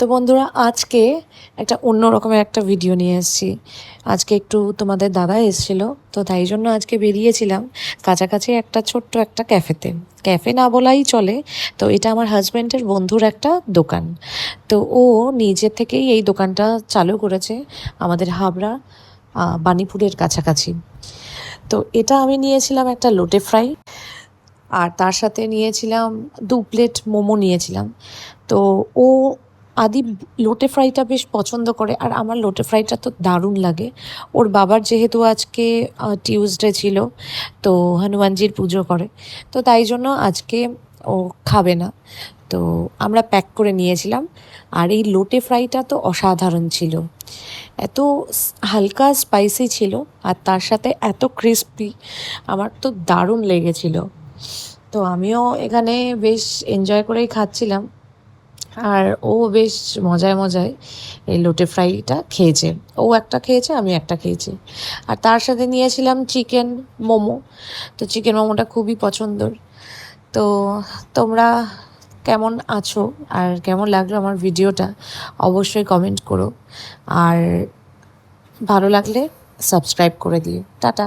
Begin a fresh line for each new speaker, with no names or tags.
তো বন্ধুরা আজকে একটা অন্য রকমের একটা ভিডিও নিয়ে এসেছি। আজকে একটু তোমাদের দাদা এসেছিলো, তো তাই জন্য আজকে বেরিয়েছিলাম কাছাকাছি একটা ছোট্ট একটা ক্যাফেতে। ক্যাফে না বলাই চলে, তো এটা আমার হাজব্যান্ডের বন্ধুর একটা দোকান। তো ও নিজে থেকেই এই দোকানটা চালু করেছে আমাদের হাবড়া বাণীপুরের কাছাকাছি। তো এটা আমি নিয়েছিলাম একটা লোটে ফ্রাই, আর তার সাথে নিয়েছিলাম 2 প্লেট মোমো নিয়েছিলাম। তো ও আদি লোটে ফ্রাইটা বেশ পছন্দ করে, আর আমার লোটে ফ্রাইটা তো দারুণ লাগে। ওর বাবার যেহেতু আজকে টিউসডে ছিল, তো হনুমানজির পুজো করে, তো তাই জন্য আজকে ও খাবে না। তো আমরা প্যাক করে নিয়েছিলাম। আর এই লোটে ফ্রাইটা তো অসাধারণ ছিল, এত হালকা স্পাইসি ছিল আর তার সাথে এত ক্রিস্পি, আমার তো দারুণ লেগেছিল। তো আমিও এখানে বেশ এনজয় করেই খাচ্ছিলাম, আর ও বেশ মজায় মজায় এই লোটে ফ্রাইটা খেয়েছে। ও একটা খেয়েছে, আমি একটা খেয়েছি। আর তার সাথে নিয়েছিলাম চিকেন মোমো। তো চিকেন মোমোটা খুবই পছন্দর। তো তোমরা কেমন আছো আর কেমন লাগলো আমার ভিডিওটা অবশ্যই কমেন্ট করো, আর ভালো লাগলে সাবস্ক্রাইব করে দিও। টাটা।